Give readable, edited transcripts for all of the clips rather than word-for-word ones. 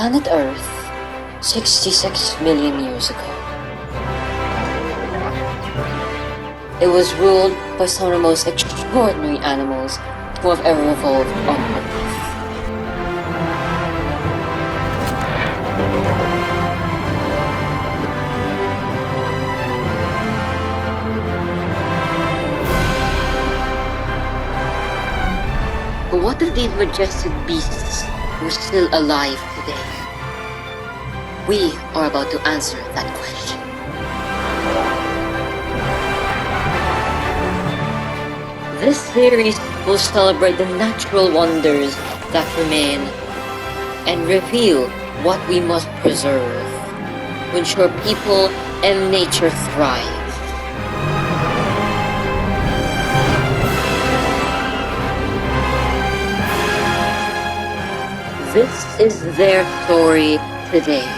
Planet Earth, 66 million years ago. It was ruled by some of the most extraordinary animals who have ever evolved on Earth. But what if these majestic beasts were still alive today? We are about to answer that question. This series will celebrate the natural wonders that remain and reveal what we must preserve to ensure people and nature thrive. This is their story today.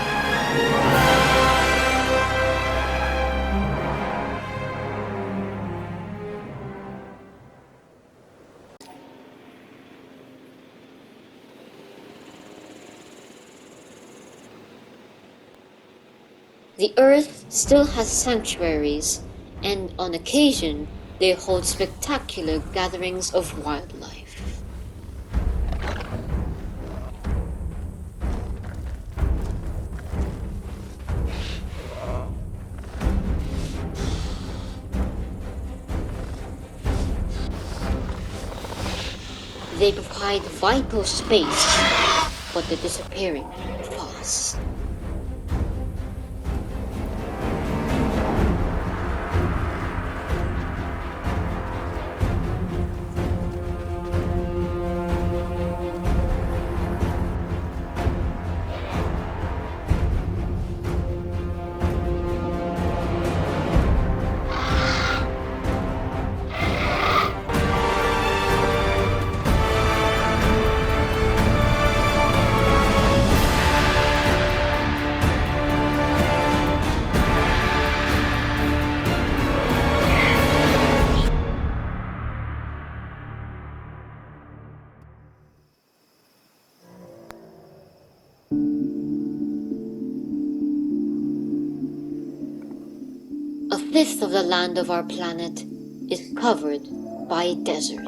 The Earth still has sanctuaries, and on occasion, they hold spectacular gatherings of wildlife. They provide vital space, but they're disappearing fast. A fifth of the land of our planet is covered by desert.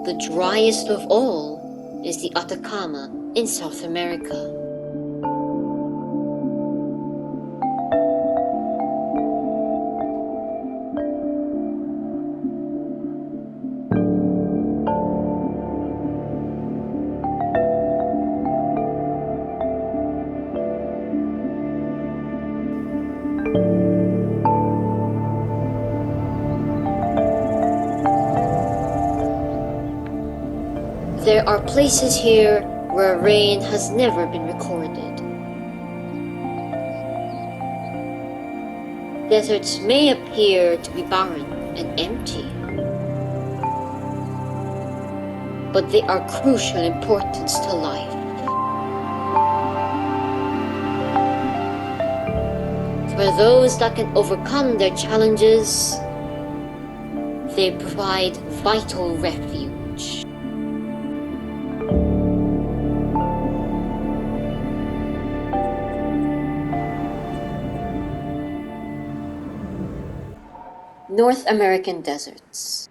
The driest of all is the Atacama in South America. There are places here where rain has never been recorded. Deserts may appear to be barren and empty, but they are crucial importance to life. For those that can overcome their challenges, they provide vital refuge. North American deserts.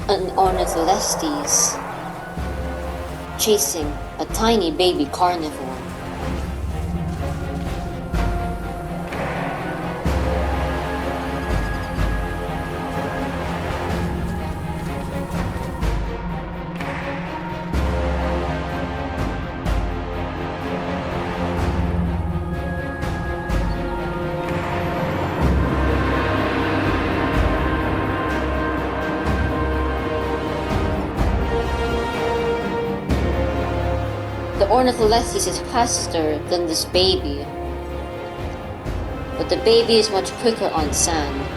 An ornitholestes chasing a tiny baby carnivore. The ornitholestes is faster than this baby, but the baby is much quicker on sand.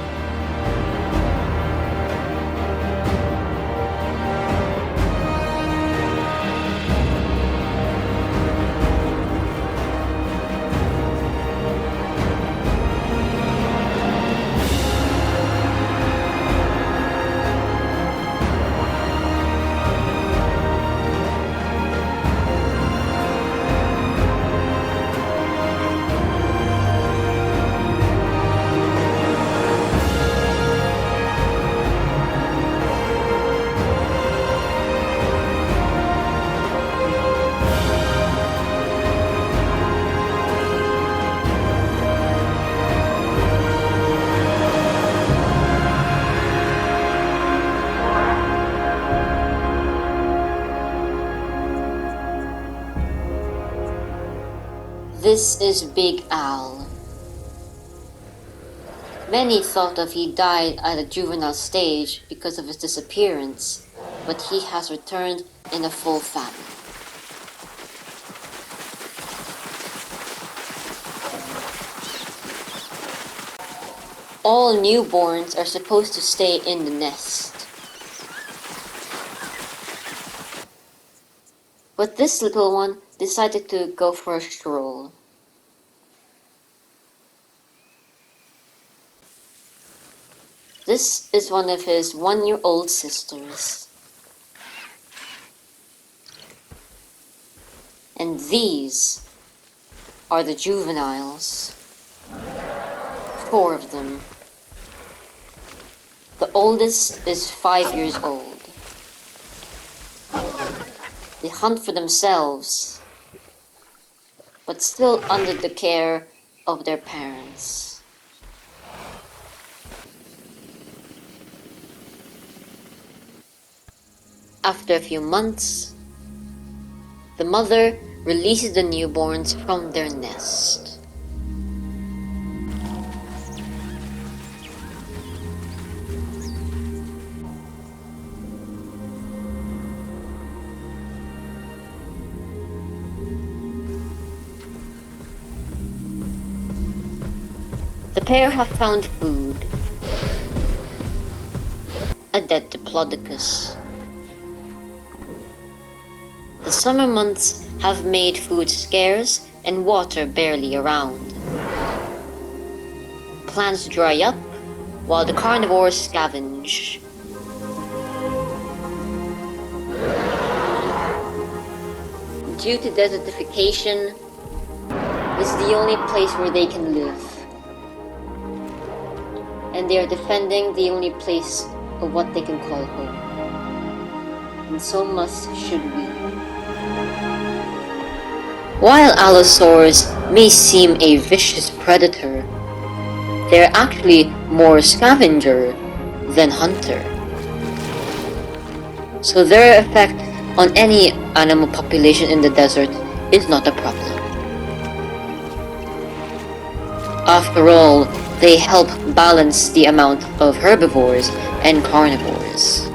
This is Big Al. Many thought that he died at a juvenile stage because of his disappearance, but he has returned in a full family. All newborns are supposed to stay in the nest. But this little one decided to go for a stroll. This is one of his 1-year-old sisters. And these are the juveniles. 4 of them. The oldest is 5 years old. They hunt for themselves, but still under the care of their parents. After a few months, the mother releases the newborns from their nest. The pair have found food, a dead diplodocus. The summer months have made food scarce and water barely around. Plants dry up while the carnivores scavenge. Due to desertification, this is the only place where they can live. And they are defending the only place of what they can call home. And so must should we. While allosaurs may seem a vicious predator, they're actually more scavenger than hunter. So their effect on any animal population in the desert is not a problem. After all, they help balance the amount of herbivores and carnivores.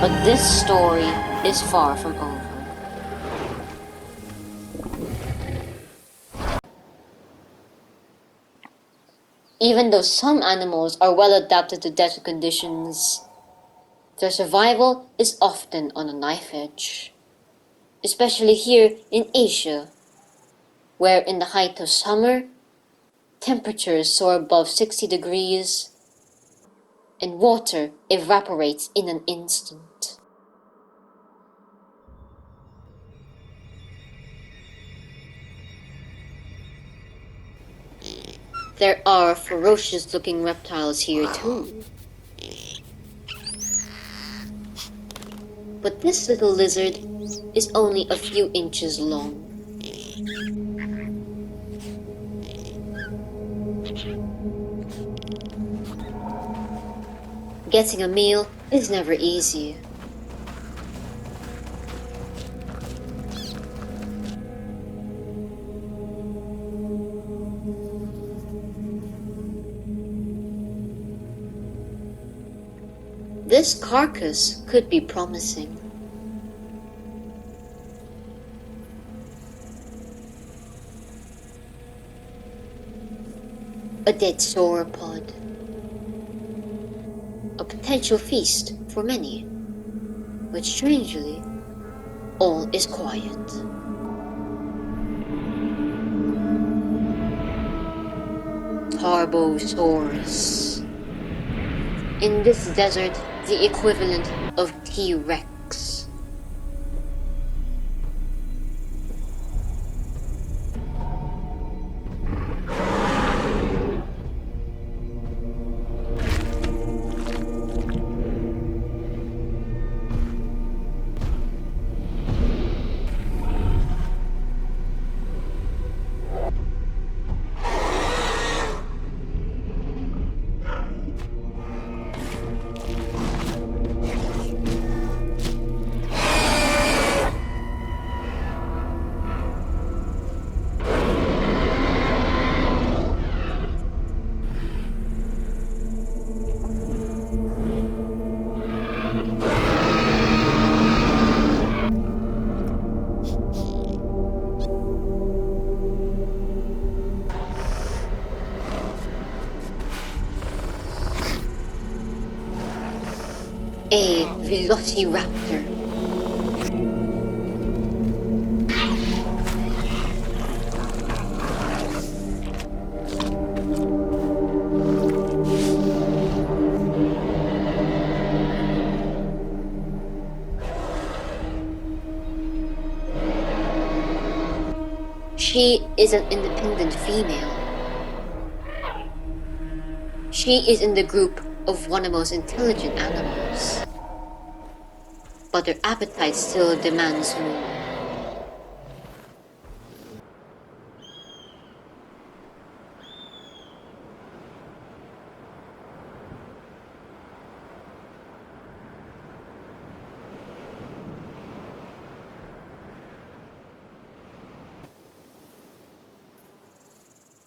But this story is far from over. Even though some animals are well adapted to desert conditions, their survival is often on a knife edge. Especially here in Asia, where in the height of summer, temperatures soar above 60 degrees and water evaporates in an instant. There are ferocious-looking reptiles here too. But this little lizard is only a few inches long. Getting a meal is never easy. This carcass could be promising. A dead sauropod. A potential feast for many. But strangely, all is quiet. Carbosaurus. In this desert, the equivalent of T-Rex. A velociraptor. She is an independent female. She is in the group of one of the most intelligent animals. But her appetite still demands more.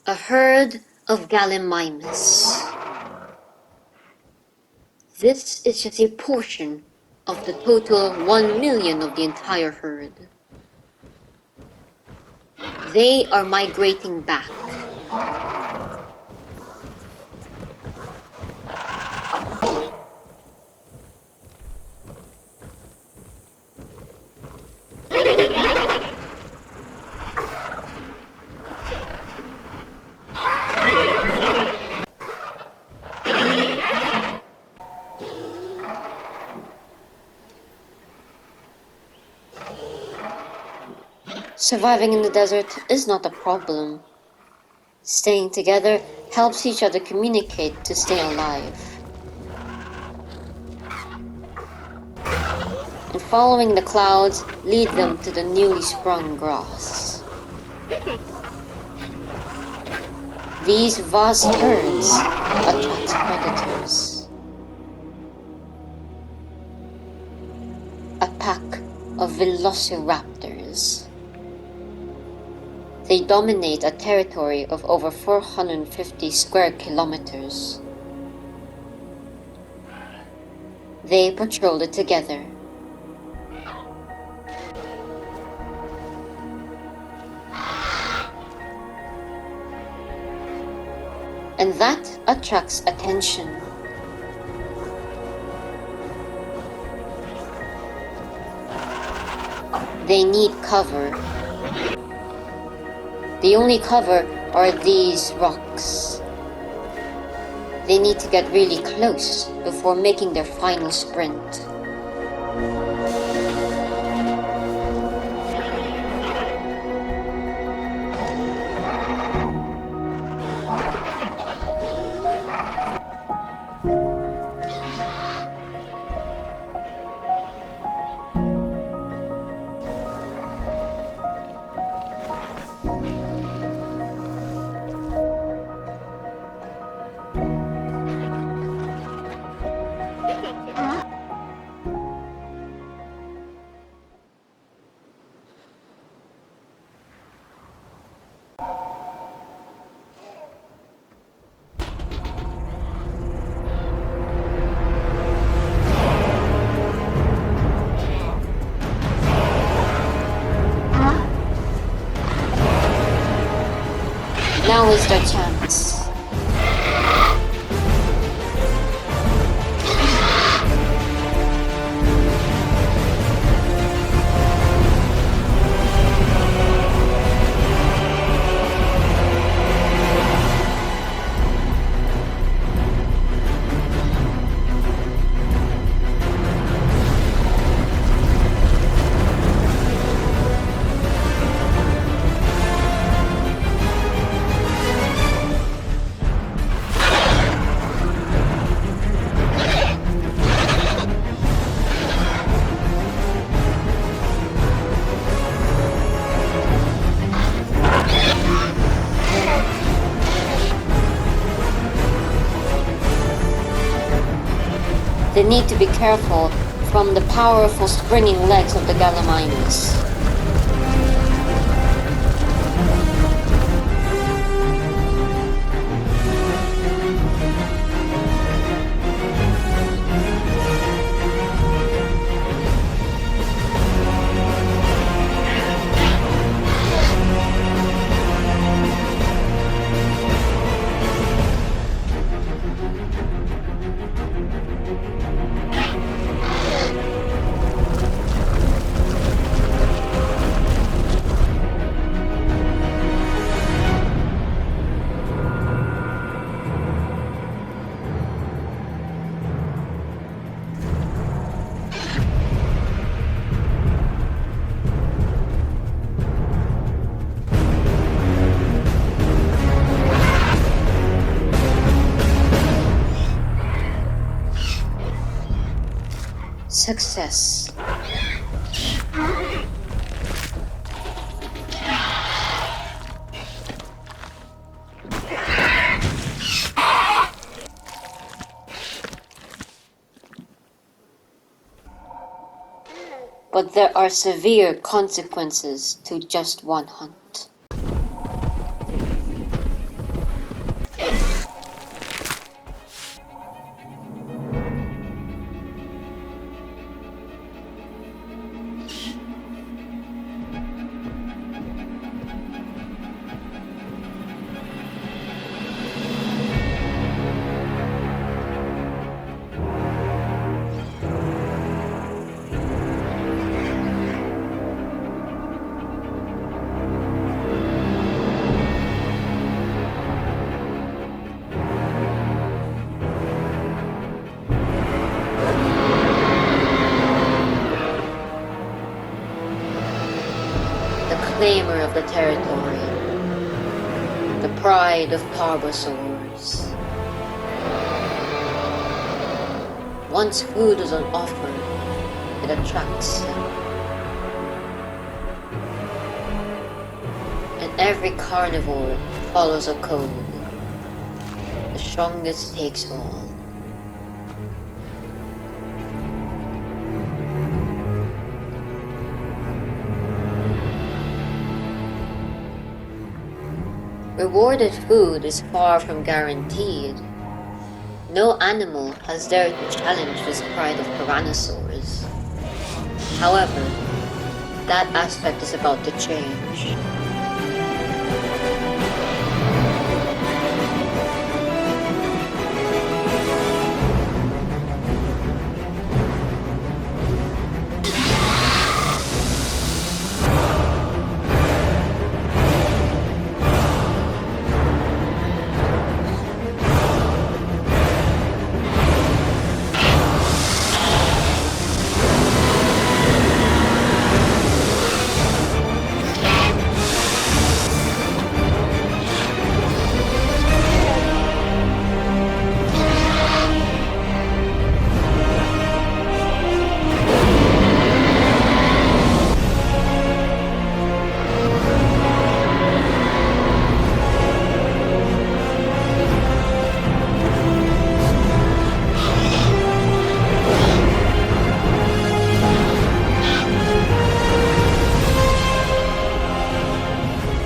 A herd of gallimimus. This is just a portion of the total 1 million of the entire herd. They are migrating back. Surviving in the desert is not a problem. Staying together helps each other communicate to stay alive. And following the clouds lead them to the newly sprung grass. These vast herds attract predators. A pack of velociraptors. They dominate a territory of over 450 square kilometers. They patrol it together. And that attracts attention. They need cover. The only cover are these rocks. They need to get really close before making their final sprint. Now is their chance. They need to be careful from the powerful springing legs of the Gallimimus. Success. But there are severe consequences to just one hunt. Claimer of the territory, the pride of tarbosaurs. Once food is on offer, it attracts them. And every carnivore follows a code. The strongest takes all. Rewarded food is far from guaranteed. No animal has dared to challenge this pride of tyrannosaurs. However, that aspect is about to change.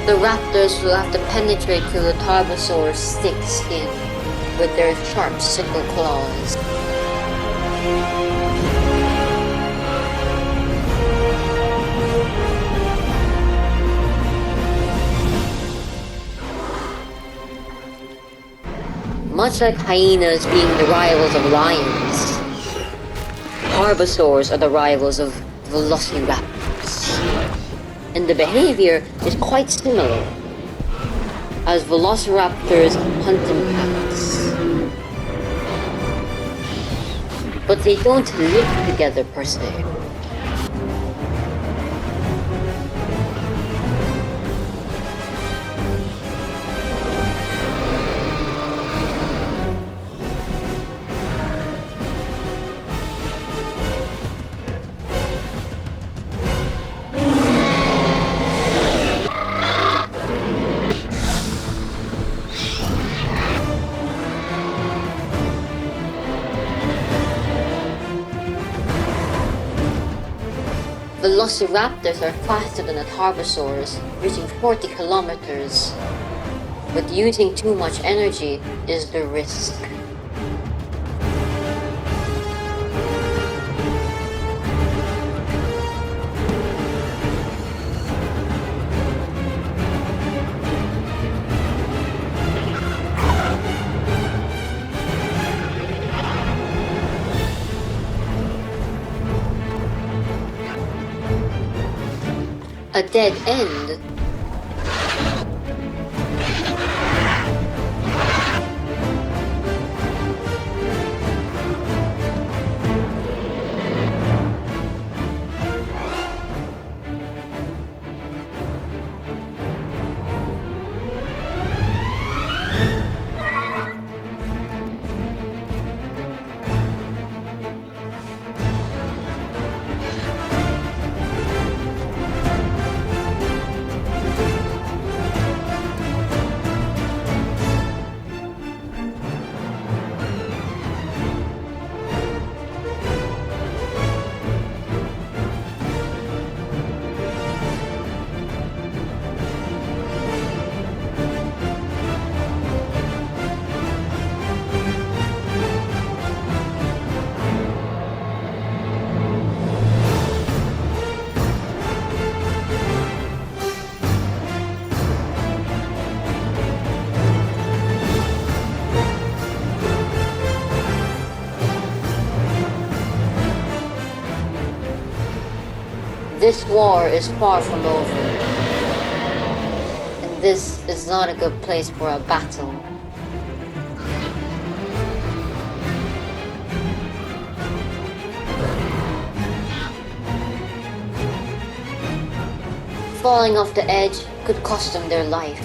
The raptors will have to penetrate through the tarbosaur's thick skin with their sharp sickle claws. Much like hyenas being the rivals of lions, tarbosaurs are the rivals of velociraptors. And the behavior is quite similar, as velociraptors hunt in packs. But they don't live together per se. Velociraptors are faster than Tarbosaurs, reaching 40 kilometers. But using too much energy is the risk. A dead end? This war is far from over, and this is not a good place for a battle. Falling off the edge could cost them their life.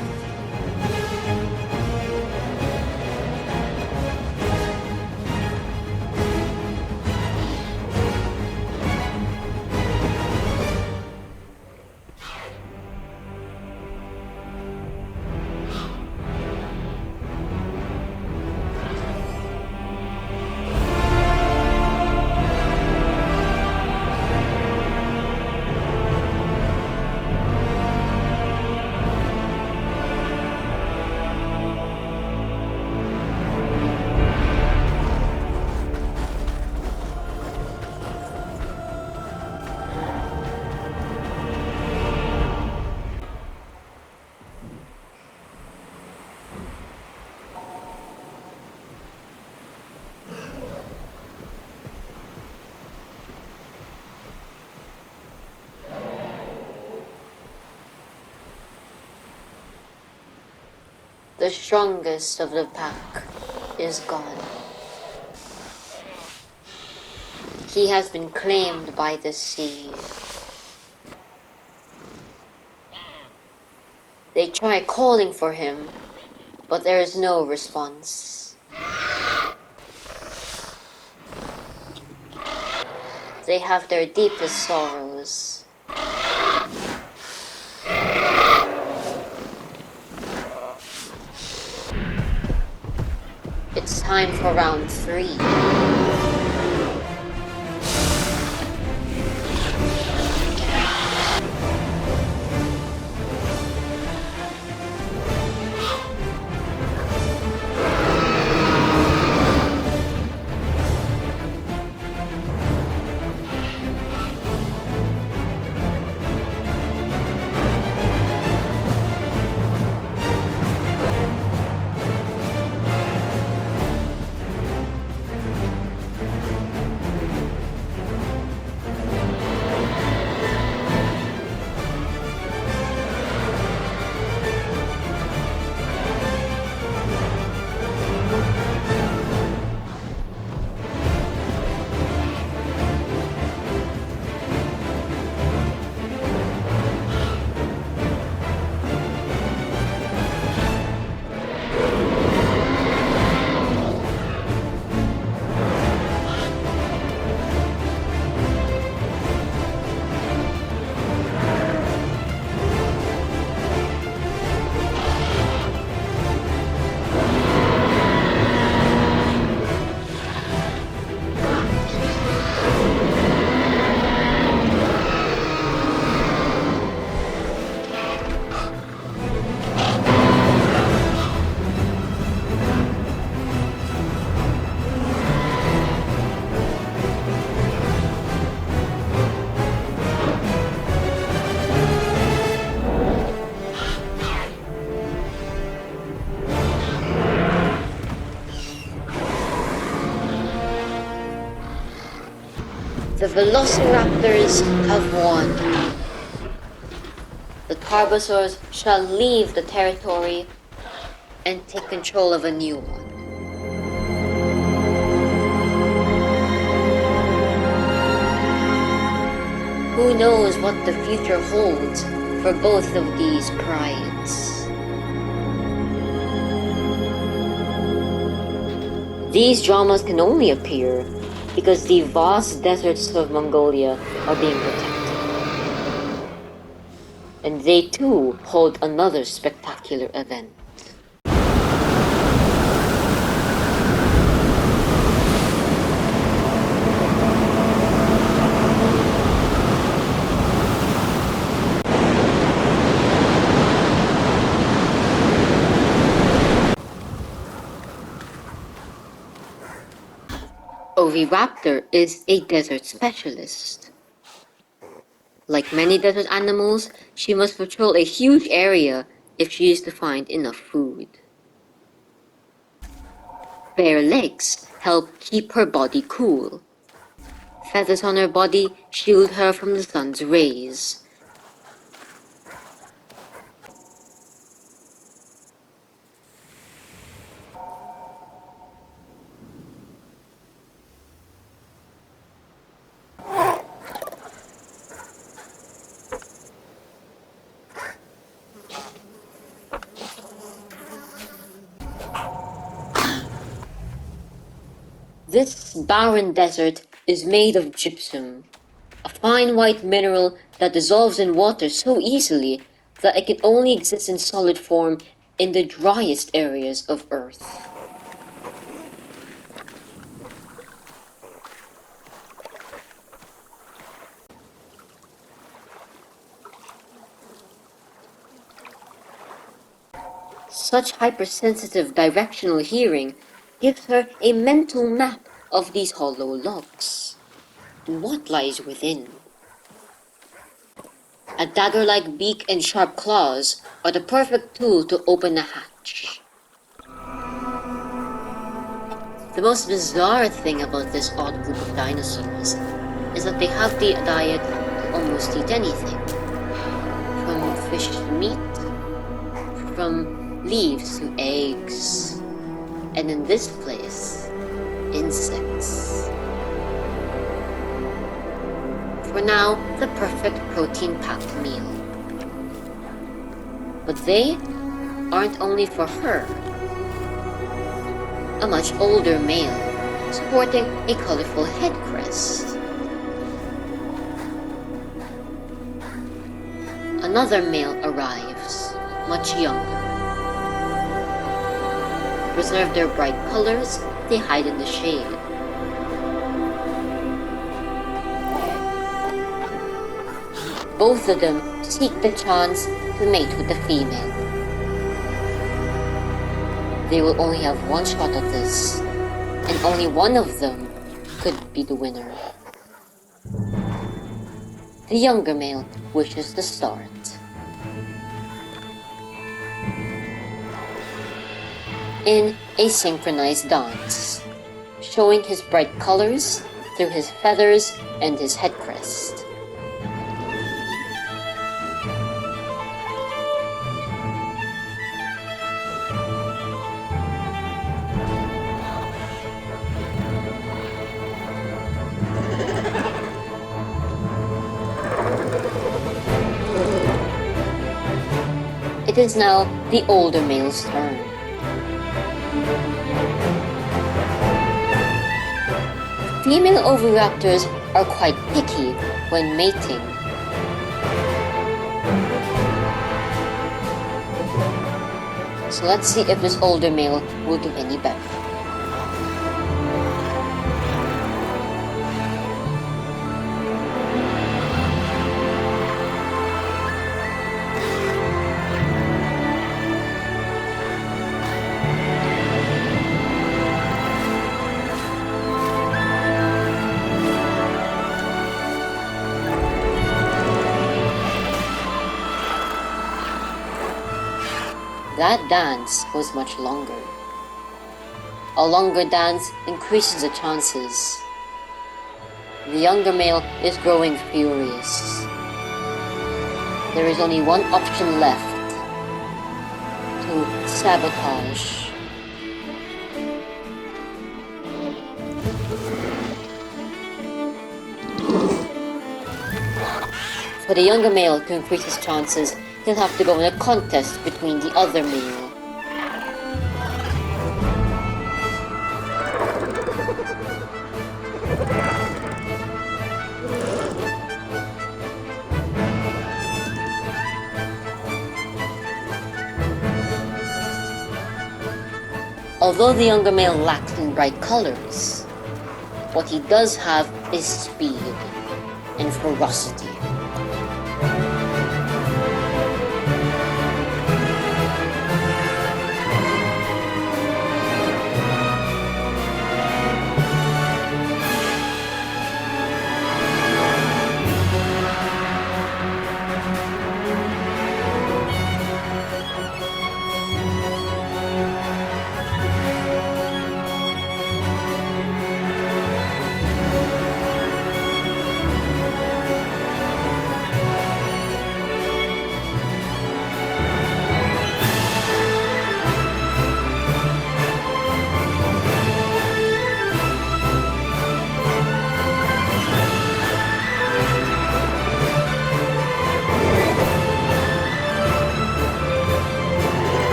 The strongest of the pack is gone. He has been claimed by the sea. They try calling for him, but there is no response. They have their deepest sorrows. It's time for round 3. Velociraptors have won. The Tarbosaurs shall leave the territory and take control of a new one. Who knows what the future holds for both of these prides? These dramas can only appear because the vast deserts of Mongolia are being protected. And they too hold another spectacular event. Oviraptor is a desert specialist. Like many desert animals, she must patrol a huge area if she is to find enough food. Bare legs help keep her body cool. Feathers on her body shield her from the sun's rays. This barren desert is made of gypsum, a fine white mineral that dissolves in water so easily that it can only exist in solid form in the driest areas of Earth. Such hypersensitive directional hearing gives her a mental map of these hollow logs and what lies within. A dagger-like beak and sharp claws are the perfect tool to open a hatch. The most bizarre thing about this odd group of dinosaurs is that they have the diet to almost eat anything, from fish to meat, from leaves to eggs, and in this place, insects. For now, the perfect protein-packed meal. But they aren't only for her. A much older male, sporting a colorful head crest. Another male arrives, much younger. To preserve their bright colors, they hide in the shade. Both of them seek the chance to mate with the female. They will only have one shot at this, and only one of them could be the winner. The younger male wishes to start. In a synchronized dance, showing his bright colors through his feathers and his head crest. It is now the older male's turn. Female oviraptors are quite picky when mating. So let's see if this older male will do any better. That dance was much longer. A longer dance increases the chances. The younger male is growing furious. There is only one option left: to sabotage. For the younger male to increase his chances, he'll have to go in a contest between the other male. Although the younger male lacks in bright colors, what he does have is speed and ferocity.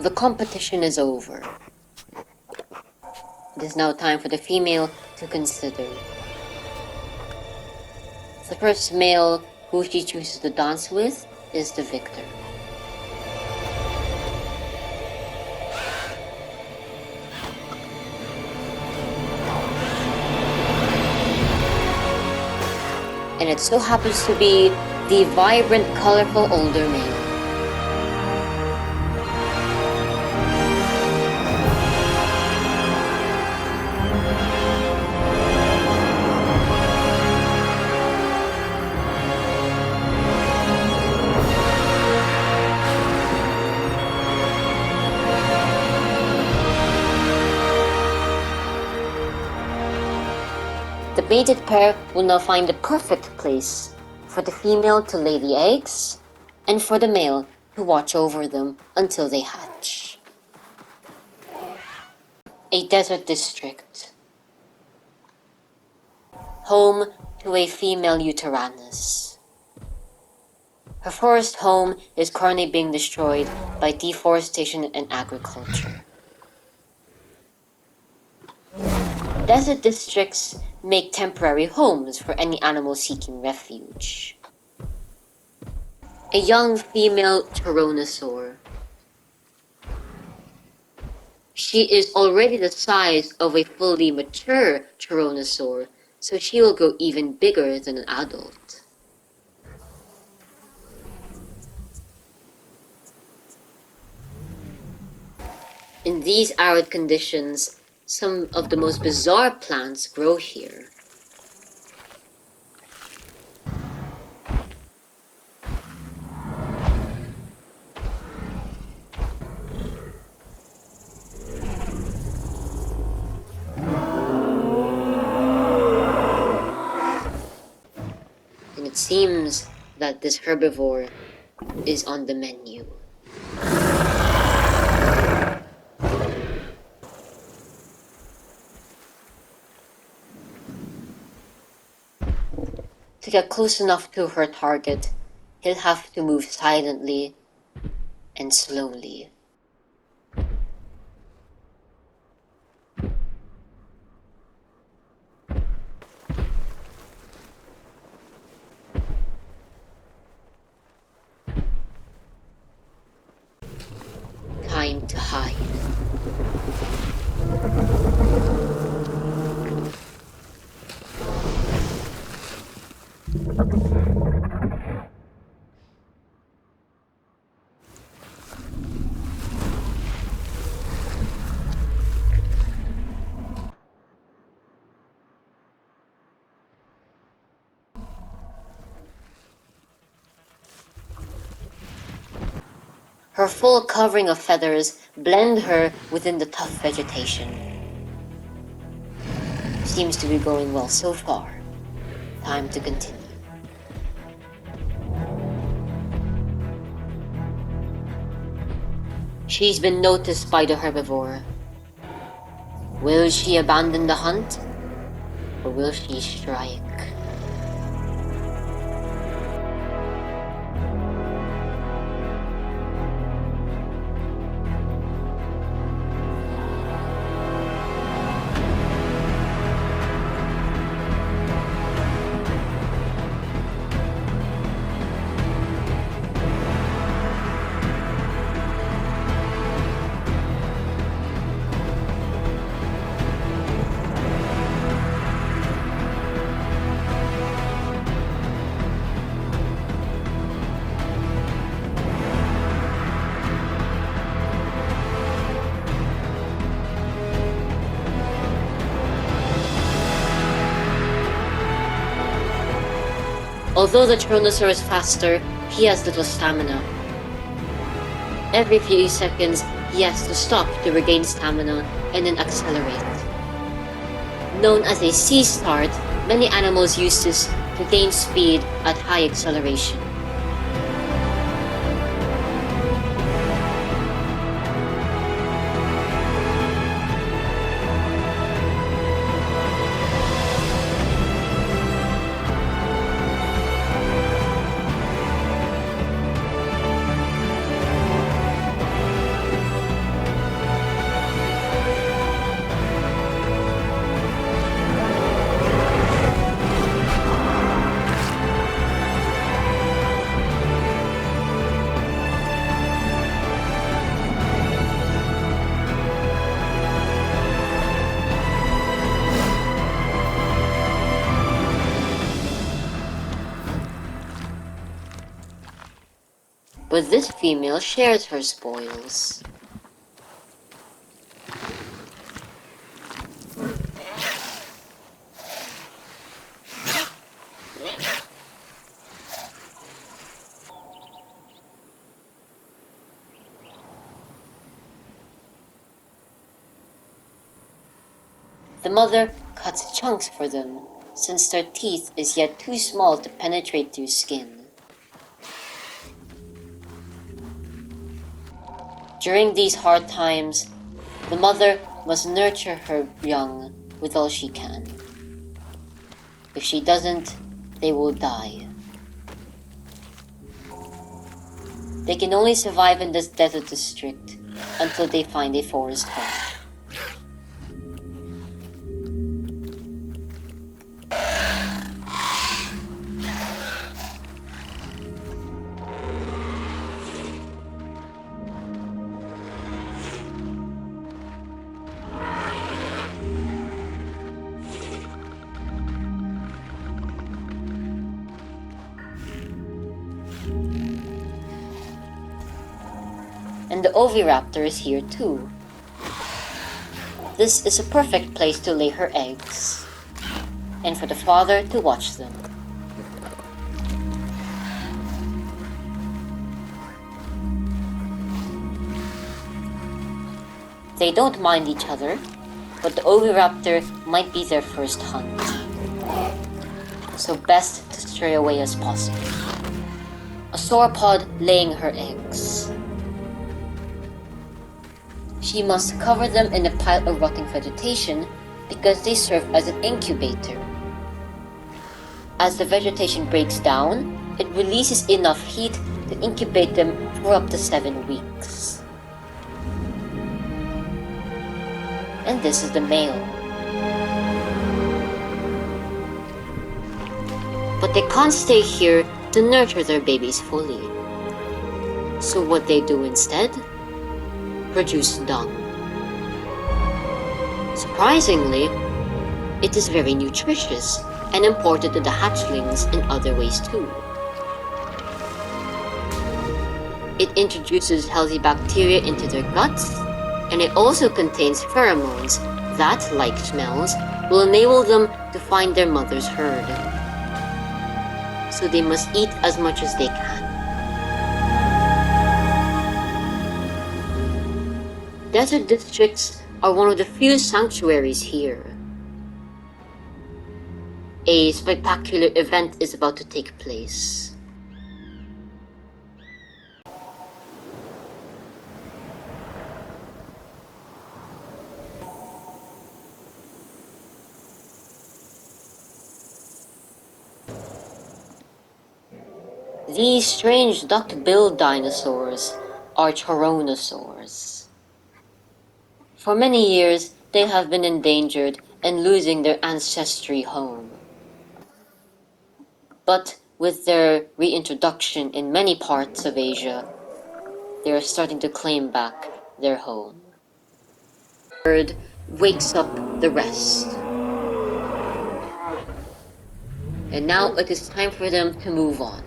The competition is over. It is now time for the female to consider. The first male who she chooses to dance with is the victor. And it so happens to be the vibrant, colorful older male. The mated pair will now find the perfect place for the female to lay the eggs and for the male to watch over them until they hatch. A desert district, home to a female Uteranus. Her forest home is currently being destroyed by deforestation and agriculture. Desert districts make temporary homes for any animal seeking refuge. A young female Tyrannosaur. She is already the size of a fully mature Tyrannosaur, so she will grow even bigger than an adult. In these arid conditions, some of the most bizarre plants grow here. And it seems that this herbivore is on the menu. To get close enough to her target, he'll have to move silently and slowly. Time to hide. Her full covering of feathers blend her within the tough vegetation. Seems to be going well so far. Time to continue. She's been noticed by the herbivore. Will she abandon the hunt, or will she strike? Although the Tyrannosaur is faster, he has little stamina. Every few seconds, he has to stop to regain stamina and then accelerate. Known as a C-start, many animals use this to gain speed at high acceleration. But this female shares her spoils. The mother cuts chunks for them, since their teeth is yet too small to penetrate through skin. During these hard times, the mother must nurture her young with all she can. If she doesn't, they will die. They can only survive in this desert district until they find a forest home. And the oviraptor is here too. This is a perfect place to lay her eggs, and for the father to watch them. They don't mind each other, but the oviraptor might be their first hunt. So best to stray away as possible. A sauropod laying her eggs. She must cover them in a pile of rotting vegetation because they serve as an incubator. As the vegetation breaks down, it releases enough heat to incubate them for up to 7 weeks. And this is the male. But they can't stay here to nurture their babies fully. So what they do instead? Produce dung. Surprisingly, it is very nutritious and important to the hatchlings in other ways too. It introduces healthy bacteria into their guts, and it also contains pheromones that, like smells, will enable them to find their mother's herd. So they must eat as much as they can. Desert districts are one of the few sanctuaries here. A spectacular event is about to take place. These strange duck-billed dinosaurs are tyrannosaurs. For many years, they have been endangered and losing their ancestry home. But with their reintroduction in many parts of Asia, they are starting to claim back their home. The herd wakes up the rest. And now it is time for them to move on.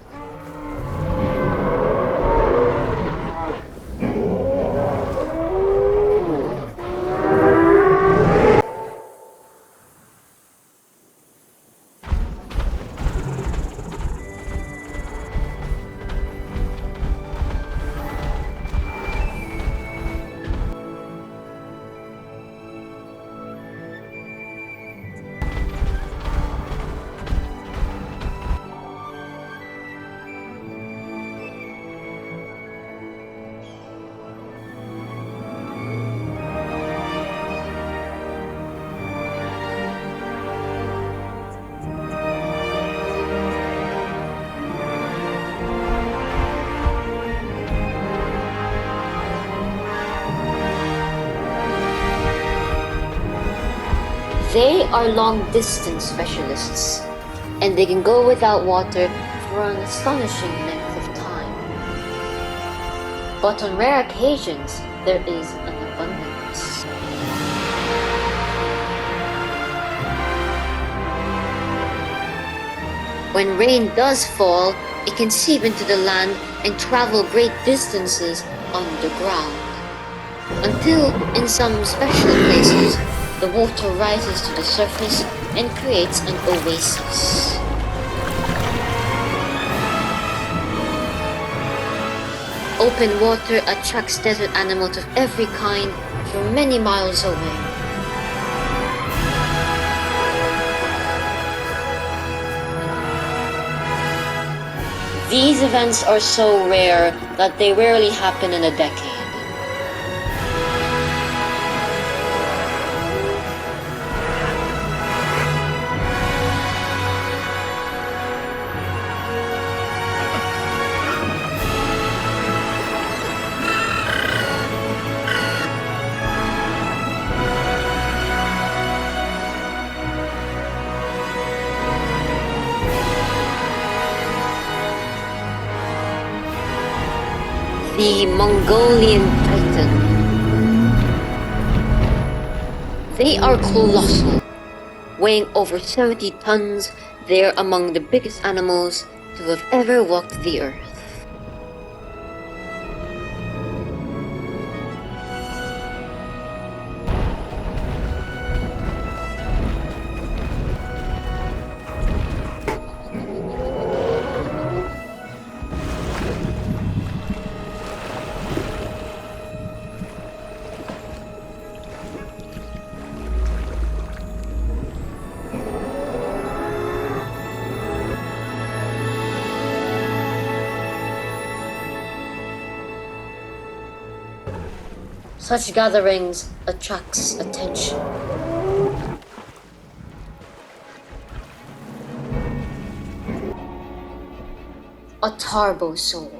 They are long-distance specialists, and they can go without water for an astonishing length of time. But on rare occasions, there is an abundance. When rain does fall, it can seep into the land and travel great distances underground, until in some special places, the water rises to the surface and creates an oasis. Open water attracts desert animals of every kind from many miles away. These events are so rare that they rarely happen in a decade. The Mongolian Titan. They are colossal. Weighing over 70 tons, they are among the biggest animals to have ever walked the earth. Such gatherings attracts attention. A tarbosaur.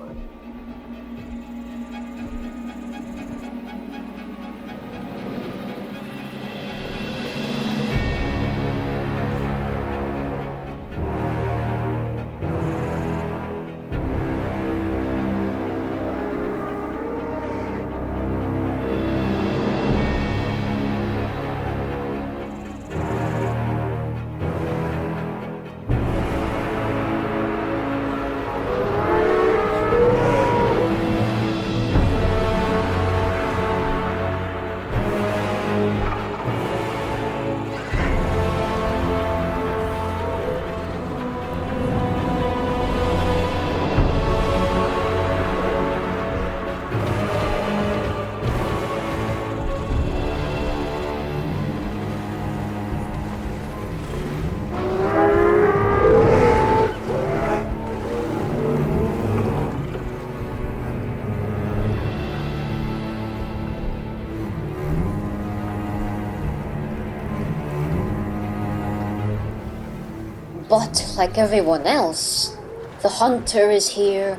But like everyone else, the hunter is here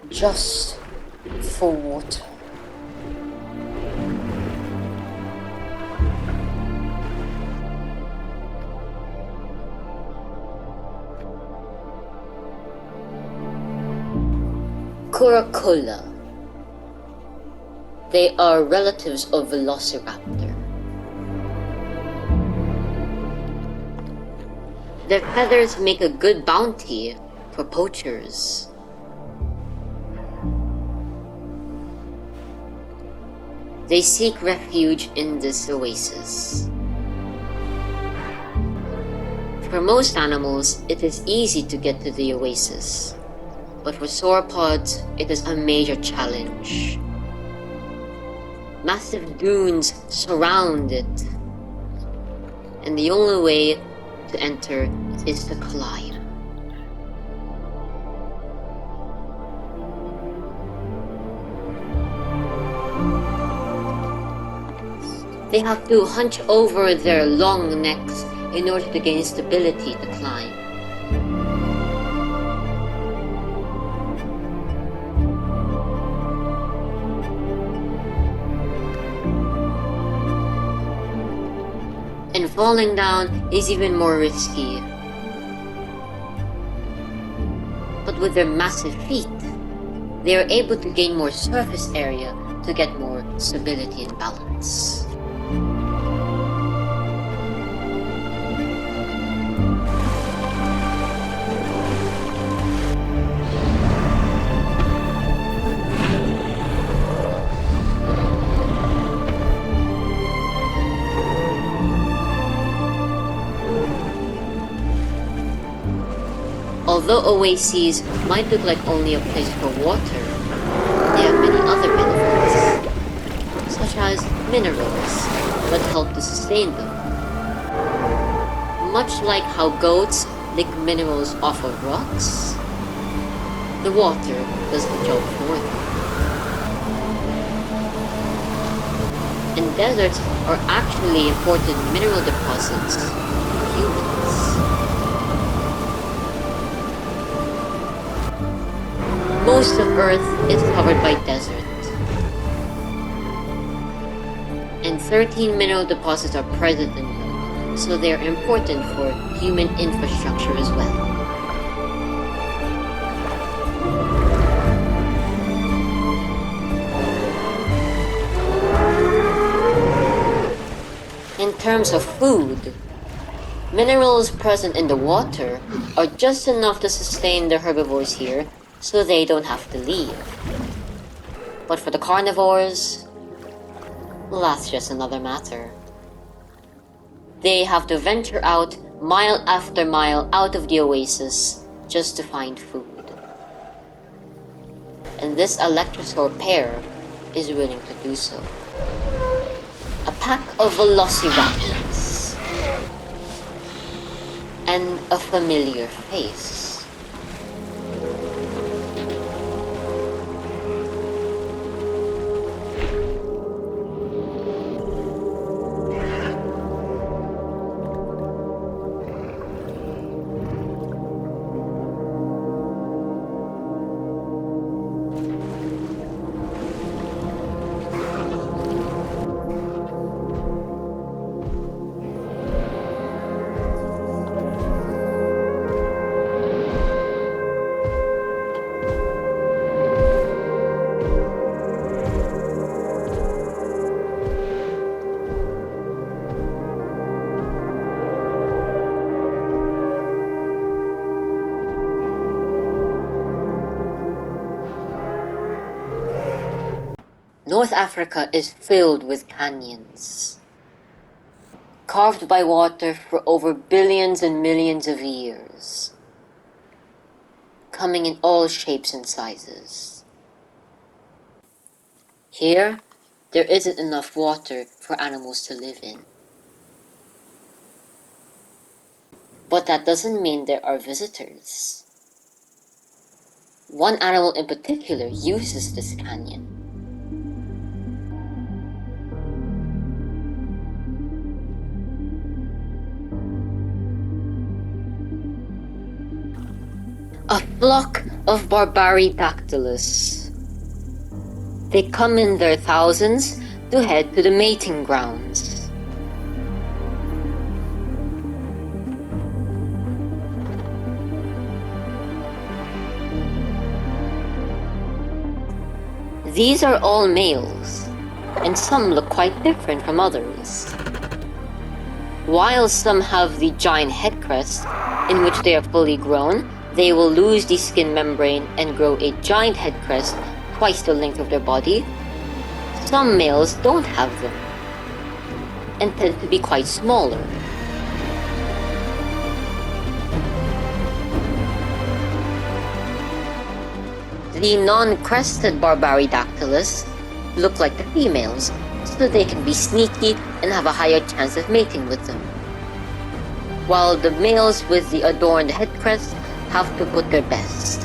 just for water. Curacula. They are relatives of Velociraptor. Their feathers make a good bounty for poachers. They seek refuge in this oasis. For most animals, it is easy to get to the oasis, but for sauropods, it is a major challenge. Massive dunes surround it, and the only way to enter is to climb. They have to hunch over their long necks in order to gain stability to climb. And falling down is even more risky. But with their massive feet, they are able to gain more surface area to get more stability and balance. Although oases might look like only a place for water, they have many other benefits, such as minerals that help to sustain them. Much like how goats lick minerals off of rocks, the water does the job for them. And deserts are actually important mineral deposits for humans. Most of Earth is covered by desert, and 13 mineral deposits are present in them, so they are important for human infrastructure as well. In terms of food, minerals present in the water are just enough to sustain the herbivores here, so they don't have to leave. But for the carnivores, well, that's just another matter. They have to venture out mile after mile out of the oasis just to find food. And this electrosaur pair is willing to do so. A pack of velociraptors and a familiar face. North Africa is filled with canyons, carved by water for over billions and millions of years, coming in all shapes and sizes. Here, there isn't enough water for animals to live in. But that doesn't mean there are visitors. One animal in particular uses this canyon. A flock of Barbaridactylus. They come in their thousands to head to the mating grounds. These are all males, and some look quite different from others. While some have the giant head crest, in which they are fully grown, they will lose the skin membrane and grow a giant head crest twice the length of their body. Some males don't have them, and tend to be quite smaller. The non-crested Barbaridactylus look like the females, so they can be sneaky and have a higher chance of mating with them, while the males with the adorned head crest have to put their best.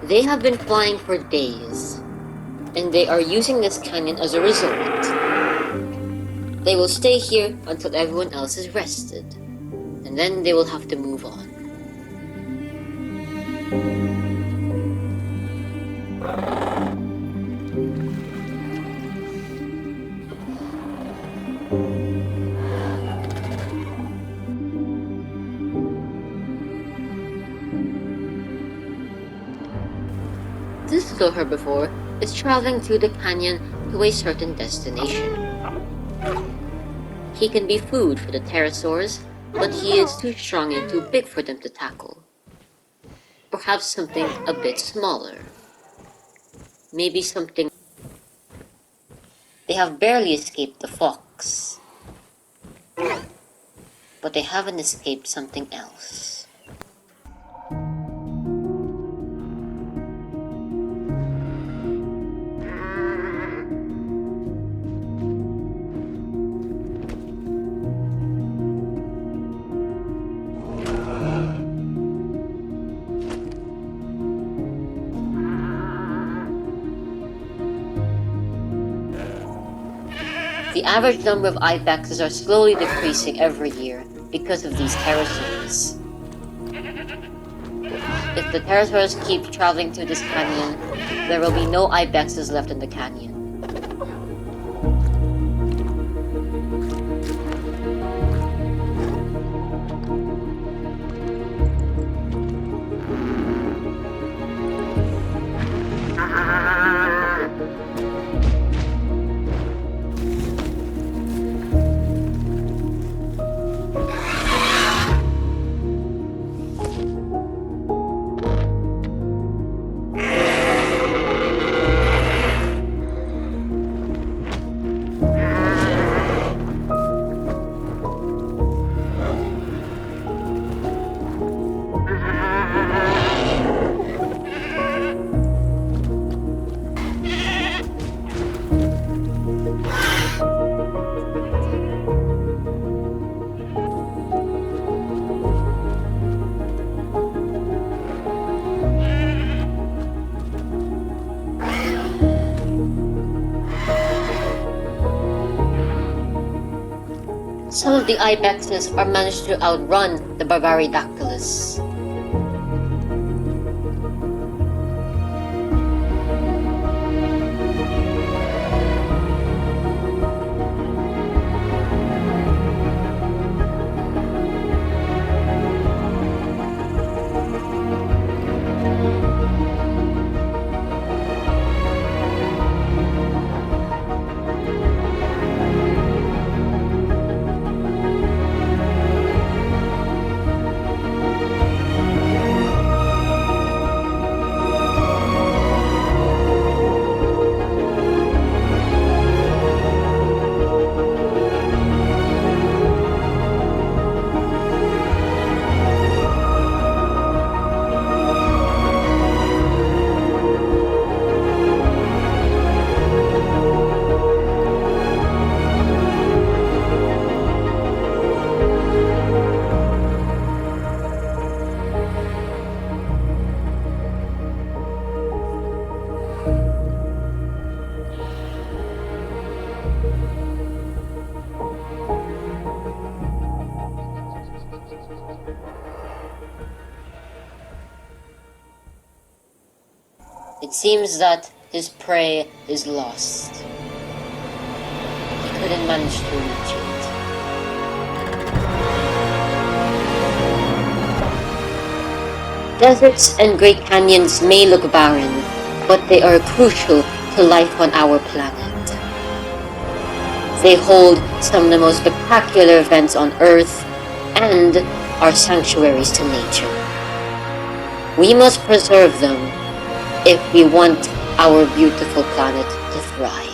They have been flying for days, and they are using this canyon as a resort. They will stay here until everyone else is rested, and then they will have to move on. This herbivore is traveling through the canyon to a certain destination. He can be food for the pterosaurs, but he is too strong and too big for them to tackle. Perhaps something a bit smaller. Maybe something... They have barely escaped the fox, but they haven't escaped something else. The average number of ibexes are slowly decreasing every year because of these pterosaurs. If the pterosaurs keep traveling through this canyon, there will be no ibexes left in the canyon. Some of the ibexes are managed to outrun the Barbaridactylus. It seems that his prey is lost. He couldn't manage to reach it. Deserts and great canyons may look barren, but they are crucial to life on our planet. They hold some of the most spectacular events on Earth and are sanctuaries to nature. We must preserve them if we want our beautiful planet to thrive.